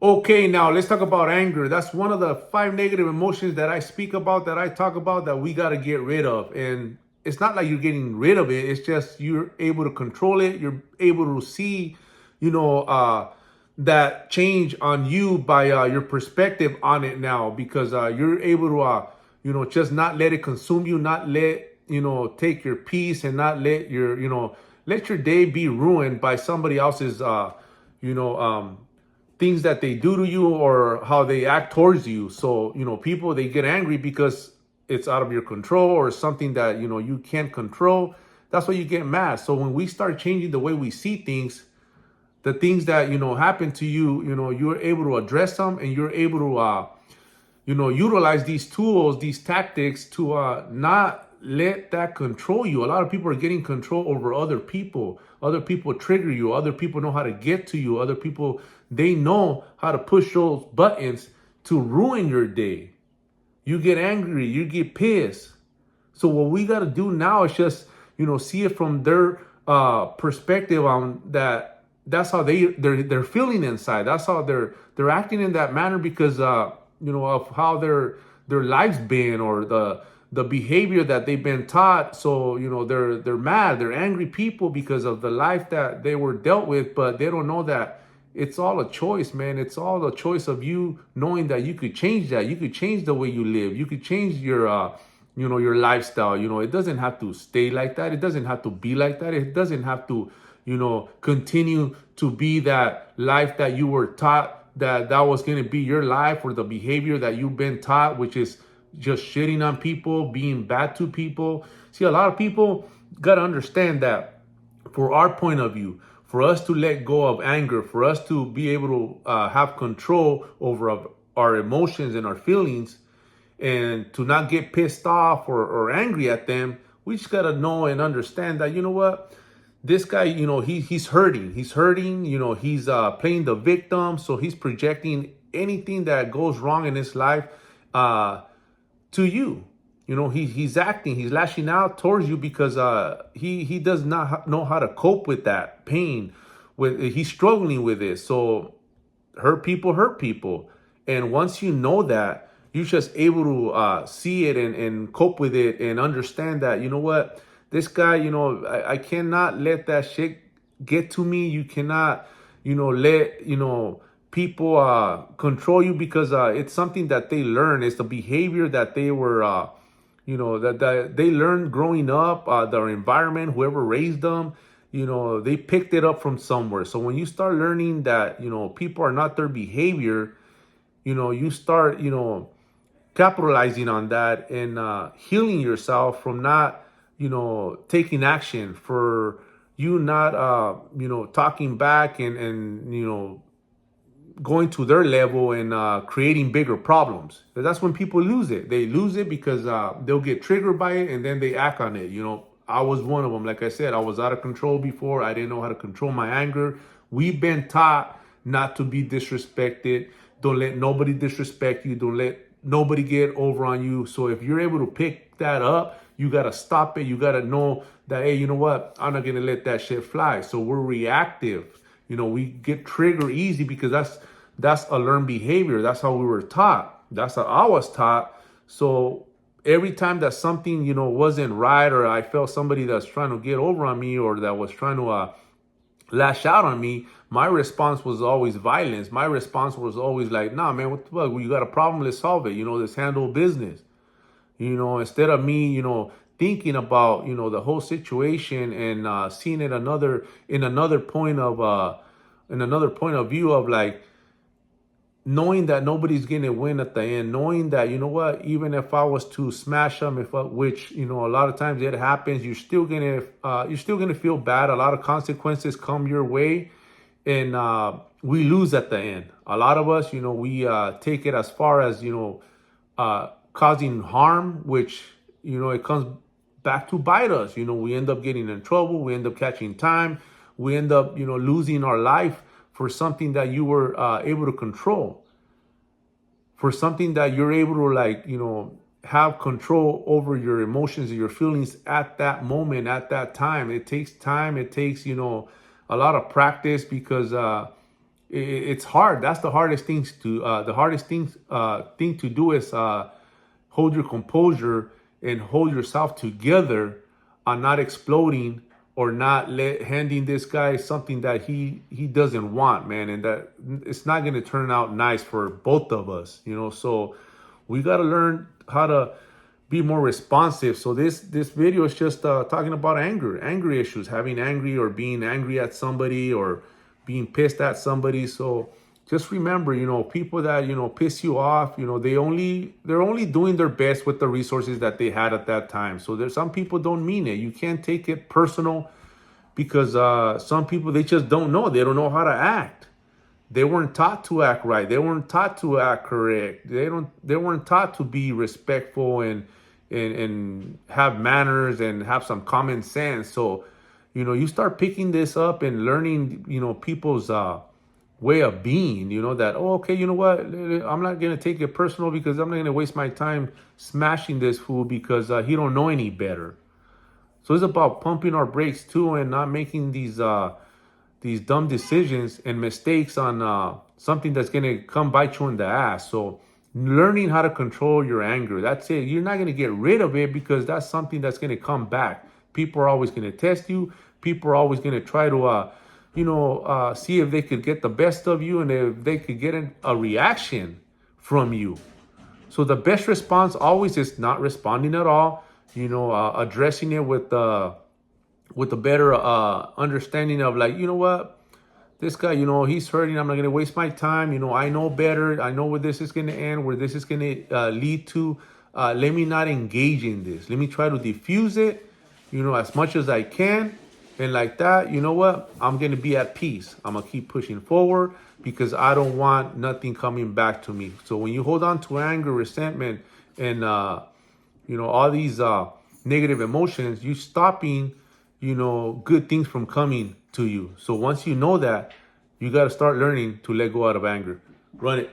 Okay, now let's talk about anger. That's one of the five negative emotions that I speak about, that I talk about, that we got to get rid of. And it's not like you're getting rid of it, it's just you're able to control it. You're able to see, you know, that change on you by your perspective on it now, because you're able to, just not let it consume you, not let, take your peace, and not let your, let your day be ruined by somebody else's, you know, um, things that they do to you or how they act towards you. So, people, they get angry because it's out of your control or something that, you can't control. That's why you get mad. So when we start changing the way we see things, the things that, happen to you, you're able to address them, and you're able to, utilize these tools, these tactics to not let that control you. A lot of people are getting control over other people. Other people trigger you. Other people know how to get to you. Other people, they know how to push those buttons to ruin your day. You get angry, you get pissed. So what we got to do now is just, see it from their perspective on that. That's how they're feeling inside. That's how they're acting in that manner because of how their lives been, or the behavior that they've been taught. So they're mad, they're angry people because of the life that they were dealt with, but they don't know that it's all a choice, man. It's all a choice of you knowing that you could change that. You could change the way you live. You could change your lifestyle. It doesn't have to stay like that. It doesn't have to be like that. It doesn't have to, continue to be that life that you were taught that was going to be your life, or the behavior that you've been taught, which is just shitting on people, being bad to people. See, a lot of people got to understand that for our point of view, for us to let go of anger, for us to be able to have control over our emotions and our feelings, and to not get pissed off or angry at them, we just got to know and understand that, what, this guy, he's hurting. He's hurting, he's playing the victim. So he's projecting anything that goes wrong in his life to you. He's acting, he's lashing out towards you because he does not know how to cope with that pain. He's struggling with it. So hurt people. And once you know that, you're just able to see it and cope with it and understand that, what, this guy, I cannot let that shit get to me. You cannot, let, people control you, because it's something that they learn. It's the behavior that they were, that they learned growing up, their environment, whoever raised them, they picked it up from somewhere. So when you start learning that, people are not their behavior, you start, capitalizing on that and healing yourself from not, taking action, for you not, talking back and going to their level and creating bigger problems. That's when people lose it. They lose it because they'll get triggered by it and then they act on it. I was one of them. Like I said, I was out of control before. I didn't know how to control my anger. We've been taught not to be disrespected. Don't let nobody disrespect you. Don't let nobody get over on you. So if you're able to pick that up, you got to stop it. You got to know that, hey, you know what? I'm not going to let that shit fly. So we're reactive. We get triggered easy because that's a learned behavior. That's how we were taught. That's how I was taught. So every time that something, wasn't right, or I felt somebody that's trying to get over on me, or that was trying to lash out on me, my response was always violence. My response was always like, nah, man, what the fuck? You got a problem? Let's solve it. Let's handle business. Instead of me, thinking about, the whole situation and seeing it another point of view of, like, knowing that nobody's gonna win at the end, knowing that, what, even if I was to smash them, which, a lot of times it happens, you're still gonna feel bad. A lot of consequences come your way, and we lose at the end. A lot of us, we take it as far as, causing harm, which, it comes back to bite us. We end up getting in trouble. We end up catching time. We end up, losing our life for something that you were able to control, for something that you're able to, like, have control over your emotions and your feelings at that moment, at that time. It takes time. It takes, a lot of practice, because it's hard. That's the hardest things to thing to do is hold your composure and hold yourself together on not exploding or not handing this guy something that he doesn't want, man, and that it's not going to turn out nice for both of us, you know. So we got to learn how to be more responsive. So this video is just talking about anger issues, having angry or being angry at somebody or being pissed at somebody. So just remember, you know, people that, you know, piss you off, you know, they're only doing their best with the resources that they had at that time. So there's some people don't mean it. You can't take it personal because some people, they just don't know. They don't know how to act. They weren't taught to act right. They weren't taught to act correct. They weren't taught to be respectful and have manners and have some common sense. So, you know, you start picking this up and learning, you know, people's way of being, you know, that, oh, okay, you know what, I'm not going to take it personal because I'm not going to waste my time smashing this fool because he don't know any better. So it's about pumping our brakes too and not making these dumb decisions and mistakes on something that's going to come bite you in the ass. So learning how to control your anger, that's it. You're not going to get rid of it because that's something that's going to come back. People are always going to test you. People are always going to try to see if they could get the best of you and if they could get a reaction from you. So the best response always is not responding at all, you know, addressing it with a better understanding of, like, you know what, this guy, you know, he's hurting. I'm not going to waste my time. You know, I know better. I know where this is going to end, where this is going to lead to. Let me not engage in this. Let me try to diffuse it, you know, as much as I can. And like that, you know what? I'm going to be at peace. I'm going to keep pushing forward because I don't want nothing coming back to me. So when you hold on to anger, resentment, and, you know, all these negative emotions, you stopping, you know, good things from coming to you. So once you know that, you got to start learning to let go out of anger. Run it.